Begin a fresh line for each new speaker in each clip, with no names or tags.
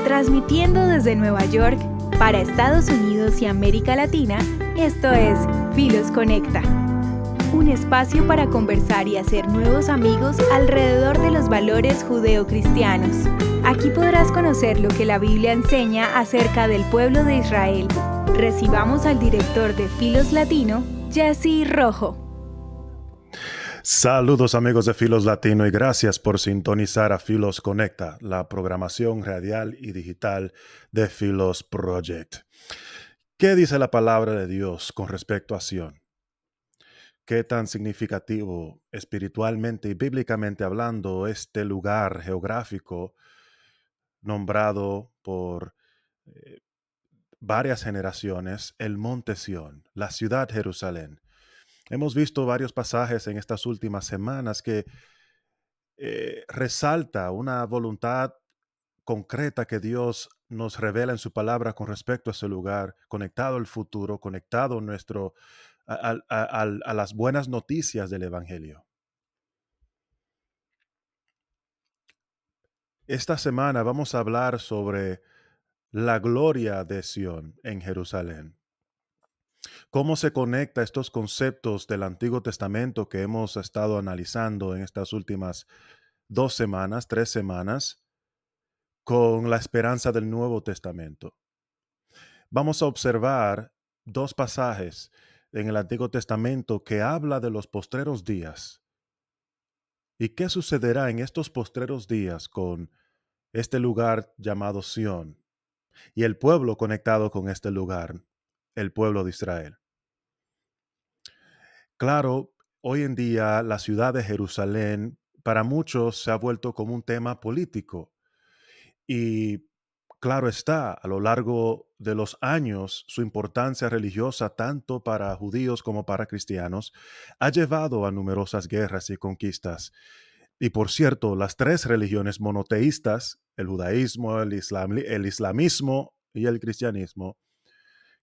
Transmitiendo desde Nueva York para Estados Unidos y América Latina, esto es Filos Conecta. Un espacio para conversar y hacer nuevos amigos alrededor de los valores judeocristianos. Aquí podrás conocer lo que la Biblia enseña acerca del pueblo de Israel. Recibamos al director de Filos Latino, Jesse Rojo.
Saludos amigos de Filos Latino y gracias por sintonizar a Filos Conecta, la programación radial y digital de Filos Project. ¿Qué dice la palabra de Dios con respecto a Sion? ¿Qué tan significativo espiritualmente y bíblicamente hablando este lugar geográfico nombrado por varias generaciones, el Monte Sión, la ciudad Jerusalén? Hemos visto varios pasajes en estas últimas semanas que resalta una voluntad concreta que Dios nos revela en su palabra con respecto a ese lugar, conectado al futuro, conectado a las buenas noticias del Evangelio. Esta semana vamos a hablar sobre la gloria de Sión en Jerusalén. ¿Cómo se conecta estos conceptos del Antiguo Testamento que hemos estado analizando en estas últimas 3 semanas con la esperanza del Nuevo Testamento? Vamos a observar 2 pasajes en el Antiguo Testamento que habla de los postreros días. ¿Y qué sucederá en estos postreros días con este lugar llamado Sión y el pueblo conectado con este lugar, el pueblo de Israel? Claro, hoy en día la ciudad de Jerusalén para muchos se ha vuelto como un tema político y claro está, a lo largo de los años su importancia religiosa tanto para judíos como para cristianos ha llevado a numerosas guerras y conquistas. Y por cierto, las 3 religiones monoteístas, el judaísmo, el islamismo y el cristianismo,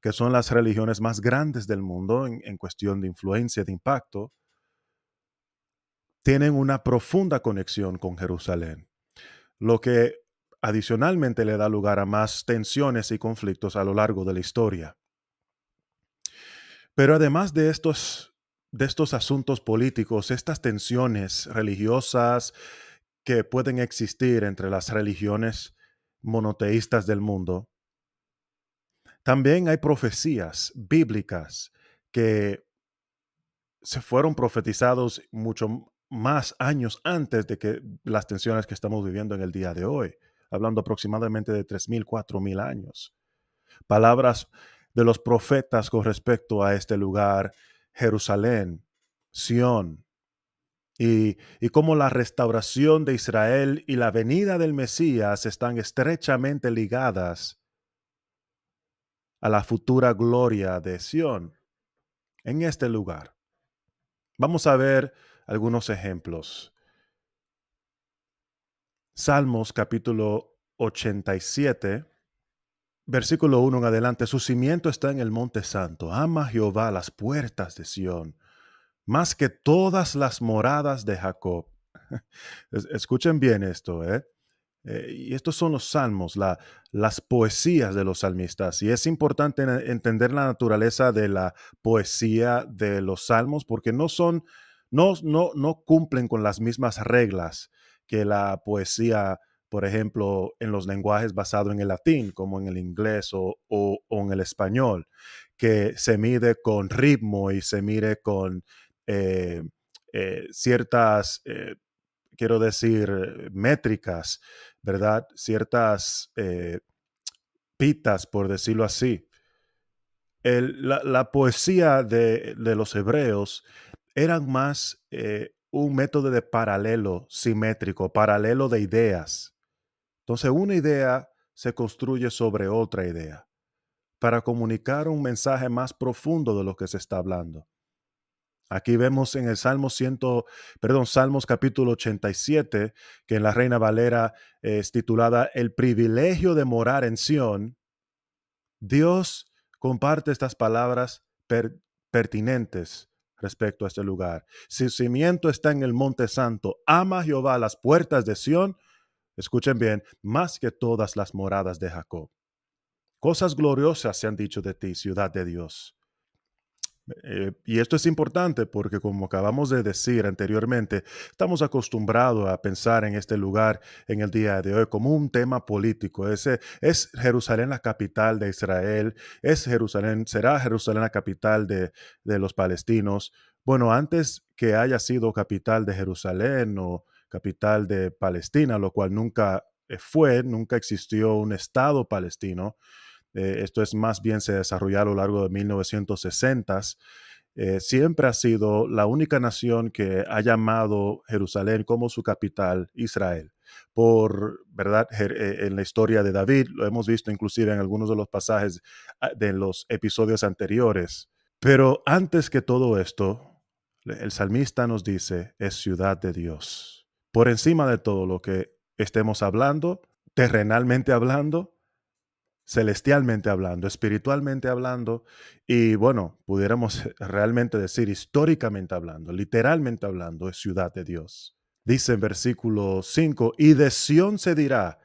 que son las religiones más grandes del mundo en cuestión de influencia, de impacto, tienen una profunda conexión con Jerusalén, lo que adicionalmente le da lugar a más tensiones y conflictos a lo largo de la historia. Pero además de estos asuntos políticos, estas tensiones religiosas que pueden existir entre las religiones monoteístas del mundo, también hay profecías bíblicas que se fueron profetizados mucho más años antes de que las tensiones que estamos viviendo en el día de hoy, hablando aproximadamente de 3,000, 4,000 años. Palabras de los profetas con respecto a este lugar, Jerusalén, Sión, y cómo la restauración de Israel y la venida del Mesías están estrechamente ligadas a la futura gloria de Sión en este lugar. Vamos a ver algunos ejemplos. Salmos capítulo 87, versículo 1 en adelante. Su cimiento está en el monte santo. Ama Jehová las puertas de Sión, más que todas las moradas de Jacob. Escuchen bien esto, ¿eh? Y estos son los salmos, las poesías de los salmistas. Y es importante entender la naturaleza de la poesía de los salmos porque no cumplen con las mismas reglas que la poesía, por ejemplo, en los lenguajes basados en el latín, como en el inglés o en el español, que se mide con ritmo y se mide con ciertas quiero decir, métricas, ¿verdad? Ciertas pitas, por decirlo así. La poesía de los hebreos eran más un método de paralelo simétrico, paralelo de ideas. Entonces, una idea se construye sobre otra idea para comunicar un mensaje más profundo de lo que se está hablando. Aquí vemos en el Salmos capítulo 87, que en la Reina Valera es titulada El privilegio de morar en Sión. Dios comparte estas palabras pertinentes respecto a este lugar. Si su cimiento está en el monte santo, ama Jehová las puertas de Sión, Escuchen bien, más que todas las moradas de Jacob. Cosas gloriosas se han dicho de ti, ciudad de Dios. Y esto es importante porque, como acabamos de decir anteriormente, estamos acostumbrados a pensar en este lugar en el día de hoy como un tema político. Es Jerusalén la capital de Israel, es Jerusalén, será Jerusalén la capital de los palestinos. Bueno, antes que haya sido capital de Jerusalén o capital de Palestina, lo cual nunca nunca existió un estado palestino. Esto es más bien se desarrolló a lo largo de 1960s. Siempre ha sido la única nación que ha llamado Jerusalén como su capital, Israel. ¿Verdad? En la historia de David, lo hemos visto inclusive en algunos de los pasajes de los episodios anteriores. Pero antes que todo esto, el salmista nos dice, es ciudad de Dios. Por encima de todo lo que estemos hablando, terrenalmente hablando, celestialmente hablando, espiritualmente hablando, y bueno, pudiéramos realmente decir históricamente hablando, literalmente hablando, es ciudad de Dios. Dice en versículo 5, y de Sión se dirá,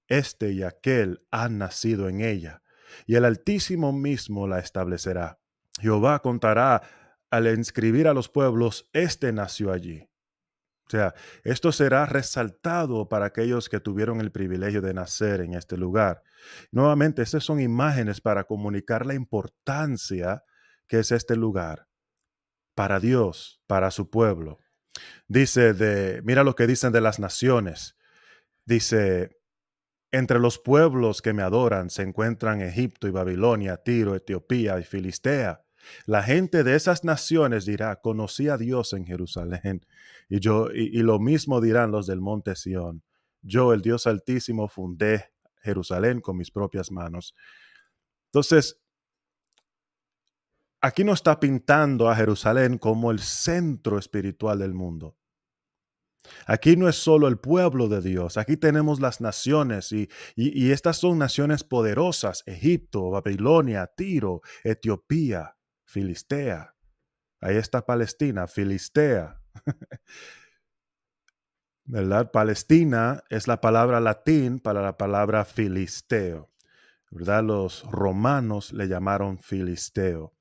este y aquel han nacido en ella, y el Altísimo mismo la establecerá. Jehová contará al inscribir a los pueblos, este nació allí. O sea, esto será resaltado para aquellos que tuvieron el privilegio de nacer en este lugar. Nuevamente, estas son imágenes para comunicar la importancia que es este lugar para Dios, para su pueblo. Mira lo que dicen de las naciones. Dice, entre los pueblos que me adoran se encuentran Egipto y Babilonia, Tiro, Etiopía y Filistea. La gente de esas naciones dirá, conocí a Dios en Jerusalén. Y lo mismo dirán los del monte Sión. Yo, el Dios Altísimo, fundé Jerusalén con mis propias manos. Entonces, aquí no está pintando a Jerusalén como el centro espiritual del mundo. Aquí no es solo el pueblo de Dios, aquí tenemos las naciones y estas son naciones poderosas, Egipto, Babilonia, Tiro, Etiopía, Filistea. Ahí está Palestina, Filistea. ¿Verdad? Palestina es la palabra latín para la palabra filisteo. ¿Verdad? Los romanos le llamaron filisteo.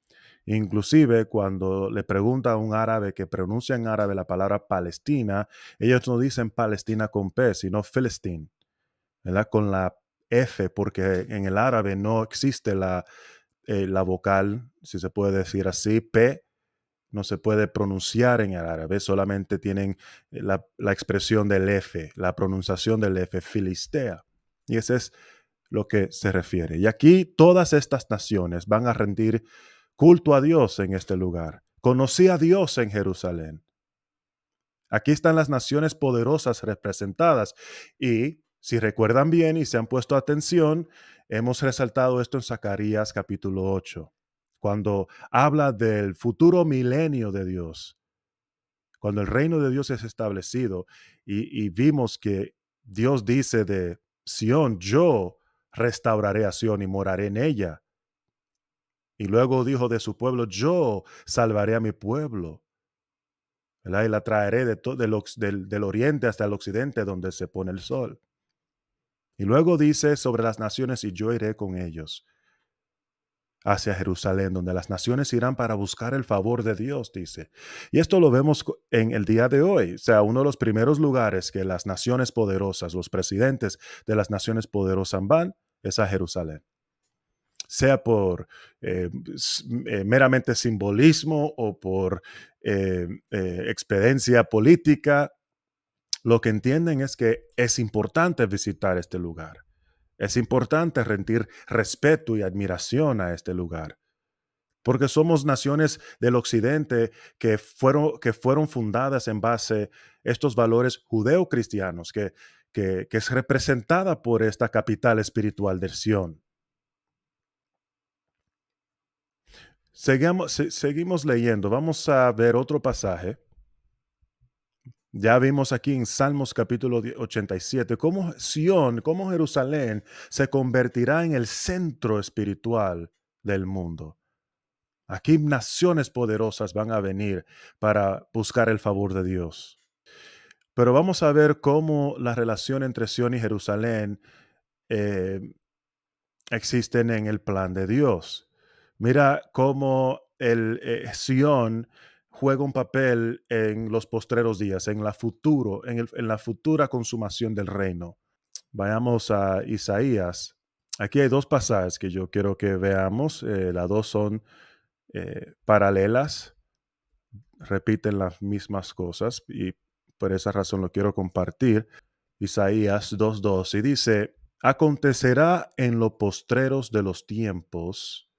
Inclusive cuando le pregunta a un árabe que pronuncia en árabe la palabra Palestina, ellos no dicen Palestina con P, sino Philistine, ¿verdad? Con la F, porque en el árabe no existe la vocal, si se puede decir así, P, no se puede pronunciar en el árabe, solamente tienen la expresión del F, la pronunciación del F, Filistea. Y ese es lo que se refiere. Y aquí todas estas naciones van a rendir culto a Dios en este lugar. Conocí a Dios en Jerusalén. Aquí están las naciones poderosas representadas. Y si recuerdan bien y se han puesto atención, hemos resaltado esto en Zacarías capítulo 8, cuando habla del futuro milenio de Dios, cuando el reino de Dios es establecido y vimos que Dios dice de Sión, yo restauraré a Sión y moraré en ella. Y luego dijo de su pueblo, yo salvaré a mi pueblo, ¿verdad? Y la traeré del oriente hasta el occidente donde se pone el sol. Y luego dice sobre las naciones, y yo iré con ellos hacia Jerusalén, donde las naciones irán para buscar el favor de Dios, dice. Y esto lo vemos en el día de hoy. O sea, uno de los primeros lugares que las naciones poderosas, los presidentes de las naciones poderosas van, es a Jerusalén. Sea por meramente simbolismo o por expedencia política, lo que entienden es que es importante visitar este lugar. Es importante rendir respeto y admiración a este lugar, porque somos naciones del occidente que fueron fundadas en base a estos valores judeo-cristianos, que es representada por esta capital espiritual de Sión. Seguimos leyendo. Vamos a ver otro pasaje. Ya vimos aquí en Salmos capítulo 87 cómo Sión, cómo Jerusalén se convertirá en el centro espiritual del mundo. Aquí naciones poderosas van a venir para buscar el favor de Dios. Pero vamos a ver cómo la relación entre Sión y Jerusalén eh, existen en el plan de Dios. Mira cómo el Sión juega un papel en los postreros días, en la futura consumación del reino. Vayamos a Isaías. Aquí hay dos pasajes que yo quiero que veamos. Las dos son paralelas, repiten las mismas cosas y por esa razón lo quiero compartir. Isaías 2:2 y dice, acontecerá en los postreros de los tiempos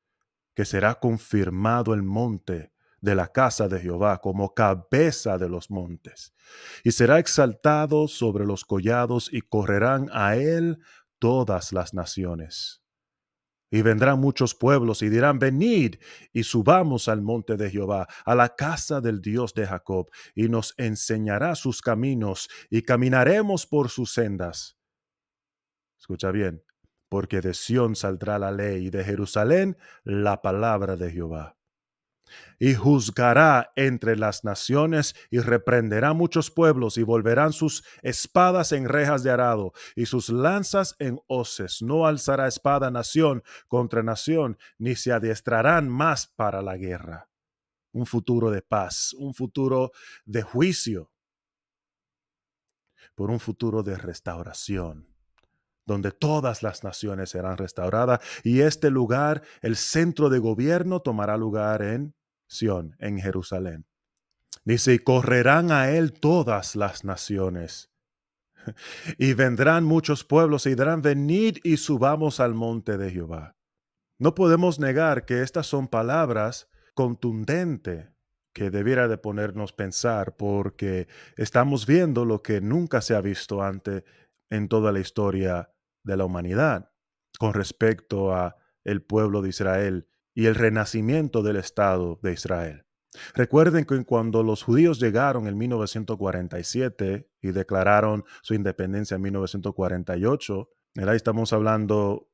que será confirmado el monte de la casa de Jehová como cabeza de los montes, y será exaltado sobre los collados y correrán a él todas las naciones. Y vendrán muchos pueblos y dirán, venid y subamos al monte de Jehová, a la casa del Dios de Jacob, y nos enseñará sus caminos y caminaremos por sus sendas. Escucha bien, porque de Sión saldrá la ley y de Jerusalén la palabra de Jehová. Y juzgará entre las naciones y reprenderá muchos pueblos y volverán sus espadas en rejas de arado y sus lanzas en hoces. No alzará espada nación contra nación, ni se adiestrarán más para la guerra. Un futuro de paz, un futuro de juicio, por un futuro de restauración, donde todas las naciones serán restauradas y este lugar, el centro de gobierno, tomará lugar en Sión, en Jerusalén. Dice, y correrán a él todas las naciones. Y vendrán muchos pueblos y dirán, venid y subamos al monte de Jehová. No podemos negar que estas son palabras contundentes que debiera de ponernos a pensar, porque estamos viendo lo que nunca se ha visto antes en toda la historia de la humanidad con respecto a el pueblo de Israel y el renacimiento del Estado de Israel. Recuerden que cuando los judíos llegaron en 1947 y declararon su independencia en 1948, ahí estamos hablando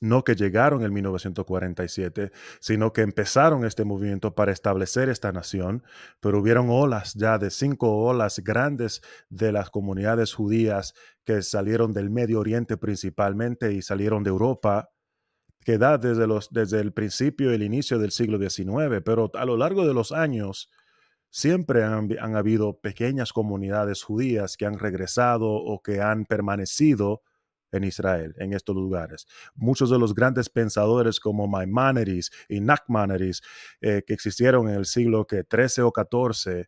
no que llegaron en 1947, sino que empezaron este movimiento para establecer esta nación, pero hubieron olas ya de 5 olas grandes de las comunidades judías que salieron del Medio Oriente principalmente y salieron de Europa, que da desde el principio y el inicio del siglo XIX, pero a lo largo de los años siempre han habido pequeñas comunidades judías que han regresado o que han permanecido en Israel, en estos lugares. Muchos de los grandes pensadores como Maimónides y Nachmanides, que existieron en el siglo XIII o XIV,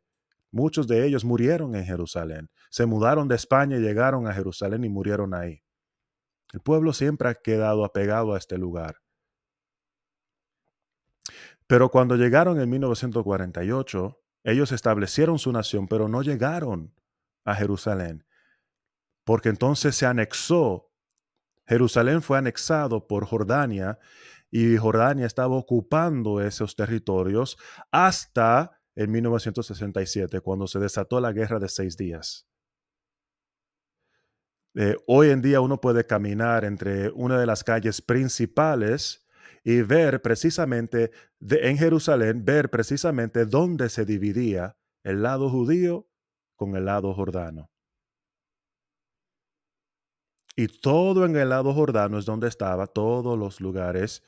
muchos de ellos murieron en Jerusalén. Se mudaron de España y llegaron a Jerusalén y murieron ahí. El pueblo siempre ha quedado apegado a este lugar. Pero cuando llegaron en 1948, ellos establecieron su nación, pero no llegaron a Jerusalén, porque entonces se anexó. Jerusalén fue anexado por Jordania y Jordania estaba ocupando esos territorios hasta en 1967, cuando se desató la Guerra de 6 días. Hoy en día uno puede caminar entre una de las calles principales y ver precisamente en Jerusalén, ver precisamente dónde se dividía el lado judío con el lado jordano. Y todo en el lado jordano es donde estaba todos los lugares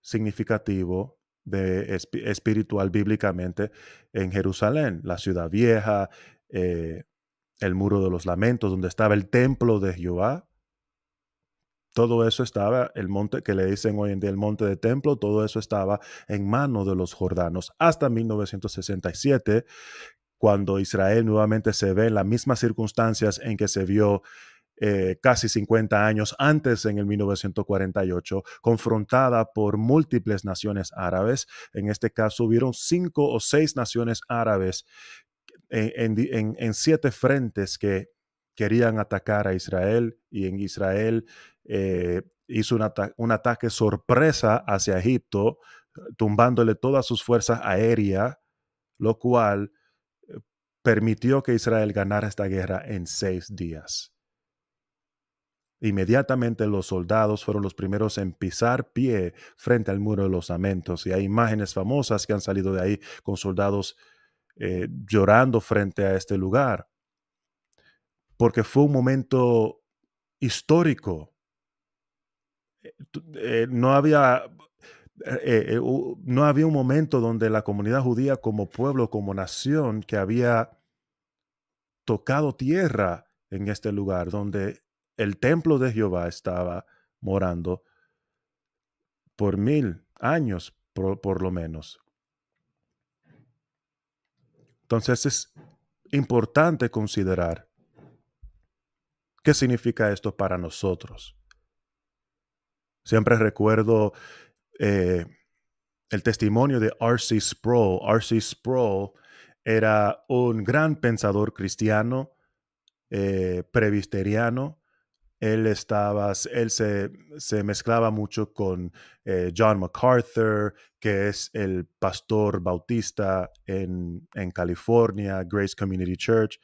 significativos de espiritual bíblicamente en Jerusalén, la ciudad vieja, el muro de los lamentos, donde estaba el templo de Jehová. Todo eso estaba, el monte que le dicen hoy en día el monte de templo, todo eso estaba en manos de los jordanos hasta 1967, cuando Israel nuevamente se ve en las mismas circunstancias en que se vio casi 50 años antes, en el 1948, confrontada por múltiples naciones árabes. En este caso, hubieron 5 o 6 naciones árabes en 7 frentes que querían atacar a Israel, y en Israel hizo un ataque sorpresa hacia Egipto, tumbándole todas sus fuerzas aéreas, lo cual permitió que Israel ganara esta guerra en 6 días. Inmediatamente los soldados fueron los primeros en pisar pie frente al muro de los lamentos, y hay imágenes famosas que han salido de ahí con soldados llorando frente a este lugar, porque fue un momento histórico. No había, no había un momento donde la comunidad judía como pueblo, como nación, que había tocado tierra en este lugar, donde el templo de Jehová estaba morando por 1000 años, por lo menos. Entonces es importante considerar qué significa esto para nosotros. Siempre recuerdo eh, el testimonio de R.C. Sproul. R.C. Sproul era un gran pensador cristiano, presbiteriano. Él se mezclaba mucho con John MacArthur, que es el pastor bautista en California, Grace Community Church.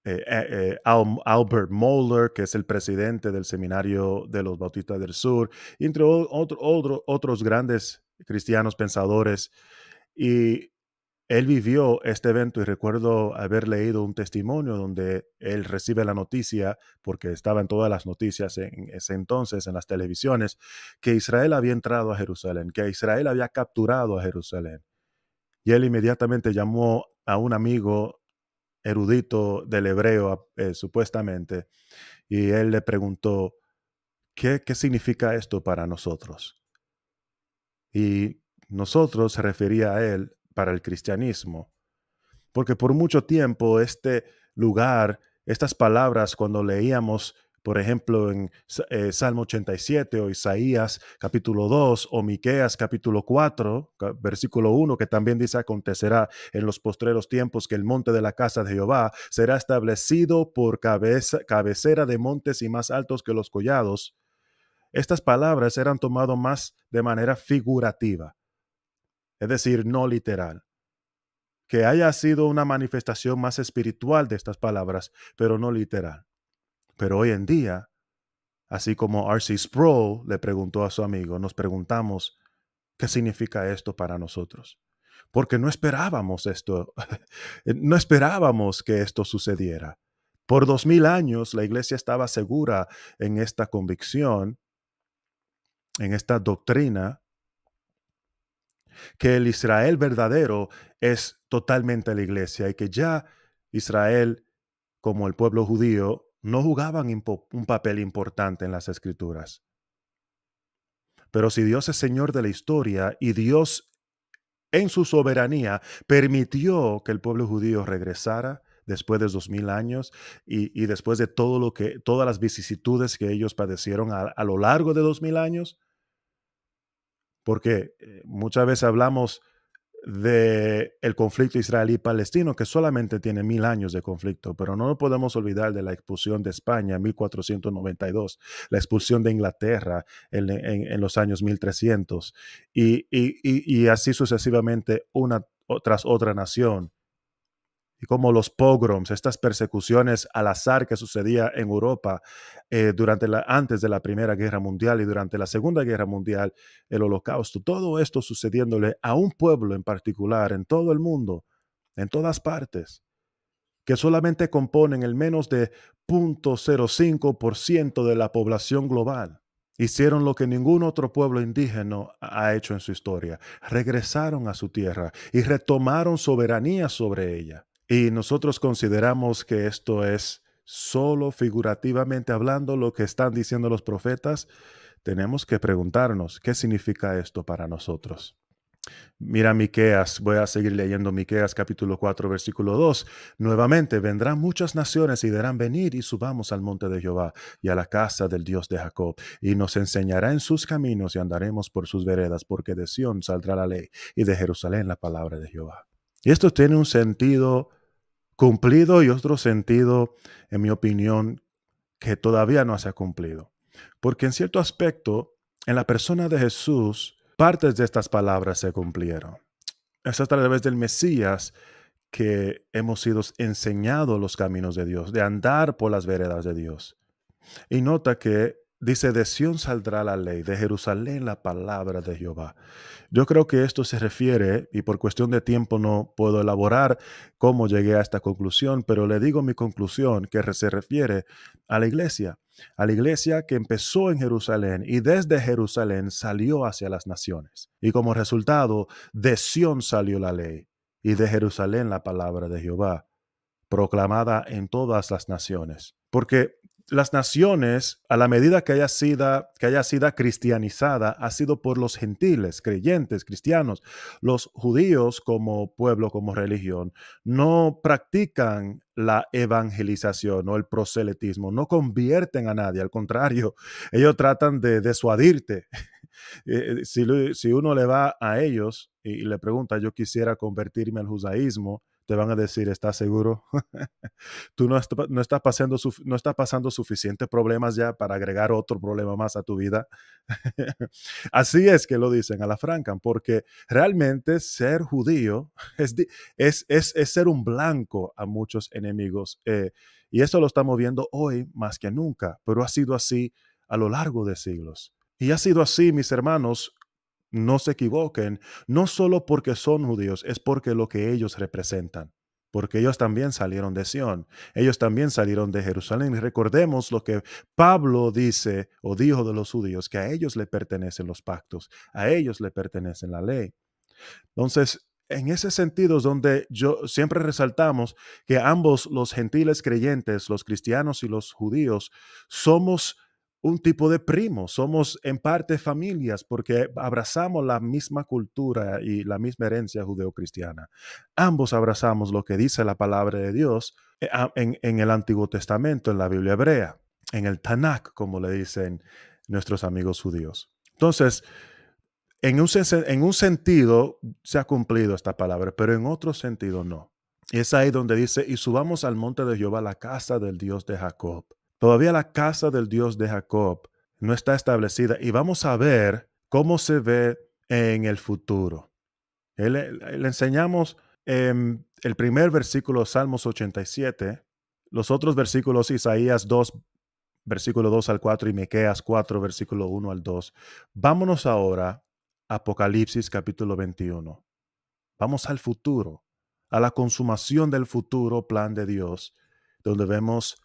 eh, Albert Mohler, que es el presidente del Seminario de los Bautistas del Sur, entre otros grandes cristianos pensadores. Y él vivió este evento y recuerdo haber leído un testimonio donde él recibe la noticia, porque estaba en todas las noticias en ese entonces, en las televisiones, que Israel había entrado a Jerusalén, que Israel había capturado a Jerusalén. Y él inmediatamente llamó a un amigo erudito del hebreo, supuestamente, y él le preguntó, ¿qué significa esto para nosotros? Y nosotros se refería a él para el cristianismo, porque por mucho tiempo este lugar, estas palabras, cuando leíamos, por ejemplo, en Salmo 87 o Isaías capítulo 2 o Miqueas capítulo 4, versículo 1, que también dice: acontecerá en los postreros tiempos que el monte de la casa de Jehová será establecido por cabecera de montes y más altos que los collados. Estas palabras eran tomadas más de manera figurativa, es decir, no literal. Que haya sido una manifestación más espiritual de estas palabras, pero no literal. Pero hoy en día, así como R.C. Sproul le preguntó a su amigo, nos preguntamos, ¿qué significa esto para nosotros? Porque no esperábamos esto, no esperábamos que esto sucediera. Por 2000 años la iglesia estaba segura en esta convicción, en esta doctrina, que el Israel verdadero es totalmente la iglesia y que ya Israel, como el pueblo judío, no jugaban un papel importante en las escrituras. Pero si Dios es Señor de la historia y Dios en su soberanía permitió que el pueblo judío regresara después de 2000 años y después de todas las vicisitudes que ellos padecieron a lo largo de 2000 años, porque muchas veces hablamos del conflicto israelí-palestino, que solamente tiene 1000 años de conflicto, pero no nos podemos olvidar de la expulsión de España en 1492, la expulsión de Inglaterra en los años 1300, y así sucesivamente una tras otra nación. Y como los pogroms, estas persecuciones al azar que sucedía en Europa antes de la Primera Guerra Mundial y durante la Segunda Guerra Mundial, el Holocausto, todo esto sucediéndole a un pueblo en particular, en todo el mundo, en todas partes, que solamente componen el menos de 0.05% de la población global. Hicieron lo que ningún otro pueblo indígena ha hecho en su historia. Regresaron a su tierra y retomaron soberanía sobre ella. Y nosotros consideramos que esto es solo figurativamente hablando lo que están diciendo los profetas. Tenemos que preguntarnos, ¿qué significa esto para nosotros? Mira Miqueas, voy a seguir leyendo Miqueas capítulo 4, versículo 2. Nuevamente vendrán muchas naciones y dirán: venid y subamos al monte de Jehová y a la casa del Dios de Jacob, y nos enseñará en sus caminos y andaremos por sus veredas, porque de Sión saldrá la ley y de Jerusalén la palabra de Jehová. Y esto tiene un sentido cumplido y otro sentido, en mi opinión, que todavía no se ha cumplido. Porque en cierto aspecto, en la persona de Jesús, partes de estas palabras se cumplieron. Es a través del Mesías que hemos sido enseñados los caminos de Dios, de andar por las veredas de Dios. Y nota que dice, de Sión saldrá la ley, de Jerusalén la palabra de Jehová. Yo creo que esto se refiere, y por cuestión de tiempo no puedo elaborar cómo llegué a esta conclusión, pero le digo mi conclusión, que se refiere a la iglesia que empezó en Jerusalén y desde Jerusalén salió hacia las naciones. Y como resultado, de Sión salió la ley y de Jerusalén la palabra de Jehová, proclamada en todas las naciones. Porque las naciones, a la medida que haya sido cristianizada, ha sido por los gentiles, creyentes, cristianos. Los judíos como pueblo, como religión, no practican la evangelización o el proselitismo, no convierten a nadie, al contrario, ellos tratan de disuadirte. Si uno le va a ellos y le pregunta, yo quisiera convertirme al judaísmo, te van a decir, ¿estás seguro? Tú no estás pasando suficientes problemas ya para agregar otro problema más a tu vida. Así es que lo dicen a la franca, porque realmente ser judío es ser un blanco a muchos enemigos. Y eso lo estamos viendo hoy más que nunca, pero ha sido así a lo largo de siglos. Y ha sido así, mis hermanos, no se equivoquen, no solo porque son judíos, es porque lo que ellos representan. Porque ellos también salieron de Sión, ellos también salieron de Jerusalén. Y recordemos lo que Pablo dice o dijo de los judíos, que a ellos le pertenecen los pactos, a ellos le pertenece la ley. Entonces, en ese sentido es donde yo siempre resaltamos que ambos, los gentiles creyentes, los cristianos y los judíos, somos un tipo de primos, somos en parte familias porque abrazamos la misma cultura y la misma herencia judeocristiana. Ambos abrazamos lo que dice la palabra de Dios en el Antiguo Testamento, en la Biblia hebrea, en el Tanakh, como le dicen nuestros amigos judíos. Entonces, en un sentido se ha cumplido esta palabra, pero en otro sentido no. Y es ahí donde dice, y subamos al monte de Jehová, la casa del Dios de Jacob. Todavía la casa del Dios de Jacob no está establecida y vamos a ver cómo se ve en el futuro. Le enseñamos el primer versículo, Salmos 87, los otros versículos, Isaías 2, versículo 2 al 4 y Miqueas 4, versículo 1 al 2. Vámonos ahora a Apocalipsis capítulo 21. Vamos al futuro, a la consumación del futuro plan de Dios, donde vemos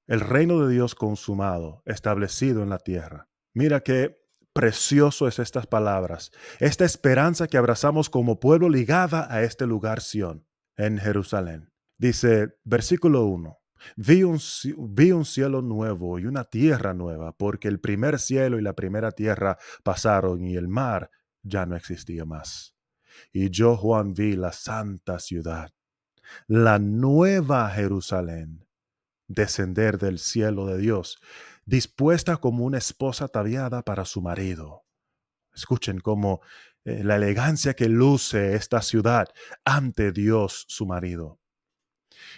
el reino de Dios consumado, establecido en la tierra. Mira qué precioso es estas palabras, esta esperanza que abrazamos como pueblo ligada a este lugar Sión, en Jerusalén. Dice, versículo 1. Vi un cielo nuevo y una tierra nueva, porque el primer cielo y la primera tierra pasaron y el mar ya no existía más. Y yo, Juan, vi la santa ciudad, la nueva Jerusalén, descender del cielo de Dios, dispuesta como una esposa ataviada para su marido. Escuchen cómo la elegancia que luce esta ciudad ante Dios, su marido.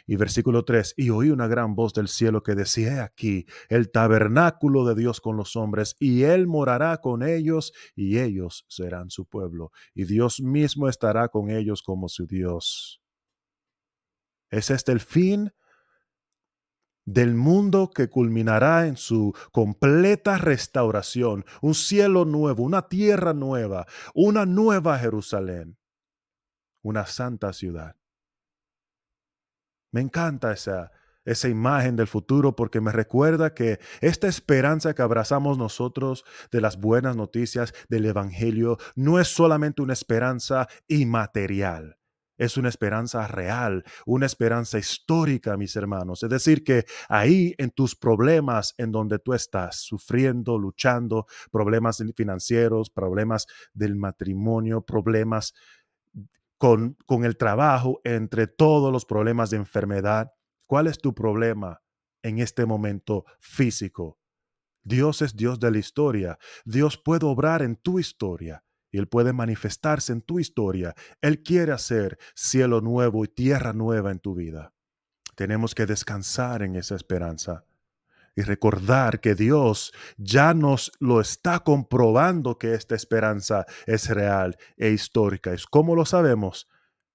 Y versículo 3, y oí una gran voz del cielo que decía, he aquí, el tabernáculo de Dios con los hombres, y Él morará con ellos, y ellos serán su pueblo, y Dios mismo estará con ellos como su Dios. ¿Es este el fin del mundo que culminará en su completa restauración? Un cielo nuevo, una tierra nueva, una nueva Jerusalén, una santa ciudad. Me encanta esa imagen del futuro porque me recuerda que esta esperanza que abrazamos nosotros de las buenas noticias del Evangelio no es solamente una esperanza inmaterial. Es una esperanza real, una esperanza histórica, mis hermanos. Es decir, que ahí en tus problemas, en donde tú estás sufriendo, luchando, problemas financieros, problemas del matrimonio, problemas con el trabajo, entre todos los problemas de enfermedad. ¿Cuál es tu problema en este momento físico? Dios es Dios de la historia. Dios puede obrar en tu historia y Él puede manifestarse en tu historia. Él quiere hacer cielo nuevo y tierra nueva en tu vida. Tenemos que descansar en esa esperanza y recordar que Dios ya nos lo está comprobando que esta esperanza es real e histórica. ¿Cómo lo sabemos?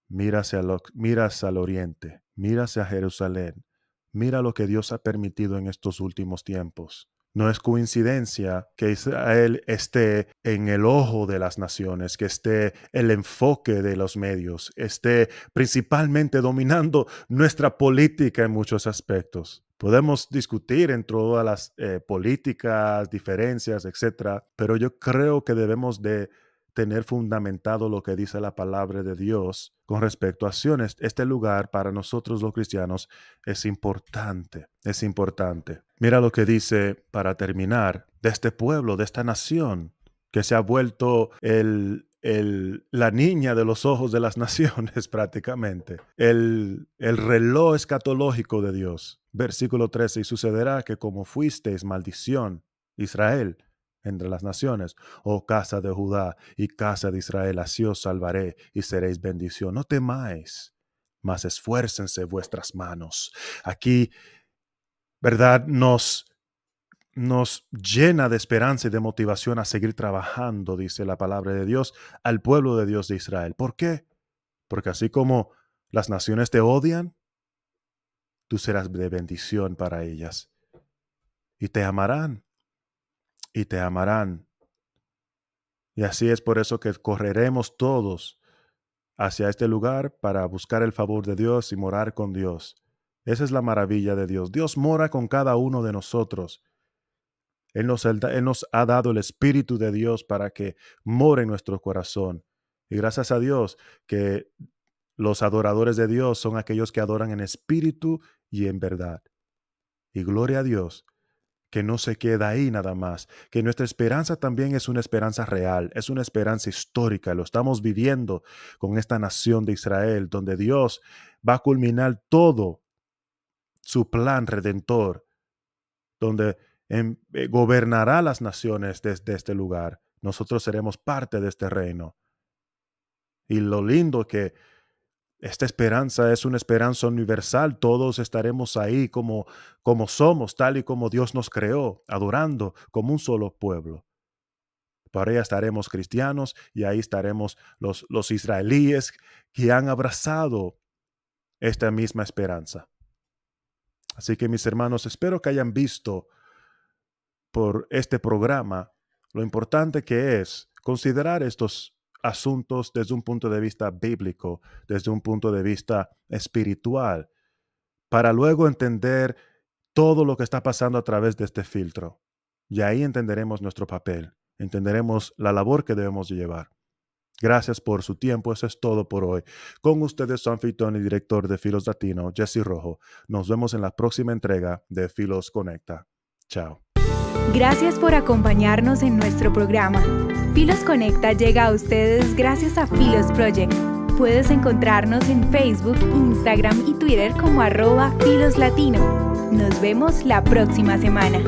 Mira hacia el oriente, mira hacia Jerusalén, mira lo que Dios ha permitido en estos últimos tiempos. No es coincidencia que Israel esté en el ojo de las naciones, que esté el enfoque de los medios, esté principalmente dominando nuestra política en muchos aspectos. Podemos discutir en todas las políticas, diferencias, etcétera, pero yo creo que debemos de tener fundamentado lo que dice la palabra de Dios con respecto a acciones. Este lugar para nosotros los cristianos es importante, es importante. Mira lo que dice para terminar de este pueblo, de esta nación, que se ha vuelto la niña de los ojos de las naciones prácticamente. El reloj escatológico de Dios. Versículo 13, y sucederá que como fuisteis maldición, Israel, entre las naciones, oh casa de Judá y casa de Israel, así os salvaré y seréis bendición. No temáis, mas esfuércense vuestras manos. Aquí, ¿verdad? Nos llena de esperanza y de motivación a seguir trabajando, dice la palabra de Dios, al pueblo de Dios de Israel. ¿Por qué? Porque así como las naciones te odian, tú serás de bendición para ellas. Y te amarán. Y te amarán. Y así es por eso que correremos todos hacia este lugar para buscar el favor de Dios y morar con Dios. Esa es la maravilla de Dios. Dios mora con cada uno de nosotros. Él nos ha dado el Espíritu de Dios para que more en nuestro corazón. Y gracias a Dios que los adoradores de Dios son aquellos que adoran en espíritu y en verdad. Y gloria a Dios que no se queda ahí nada más, que nuestra esperanza también es una esperanza real, es una esperanza histórica. Lo estamos viviendo con esta nación de Israel, donde Dios va a culminar todo su plan redentor, donde gobernará las naciones desde este lugar. Nosotros seremos parte de este reino. Y lo lindo que esta esperanza es una esperanza universal. Todos estaremos ahí como somos, tal y como Dios nos creó, adorando como un solo pueblo. Para allá estaremos cristianos y ahí estaremos los israelíes que han abrazado esta misma esperanza. Así que mis hermanos, espero que hayan visto por este programa lo importante que es considerar estos asuntos desde un punto de vista bíblico, desde un punto de vista espiritual, para luego entender todo lo que está pasando a través de este filtro. Y ahí entenderemos nuestro papel, entenderemos la labor que debemos llevar. Gracias por su tiempo, eso es todo por hoy. Con ustedes su anfitrión y director de Filos Latino, Jesse Rojo. Nos vemos en la próxima entrega de Filos Conecta. Chao.
Gracias por acompañarnos en nuestro programa. Filos Conecta llega a ustedes gracias a Filos Project. Puedes encontrarnos en Facebook, Instagram y Twitter como @FilosLatino. Nos vemos la próxima semana.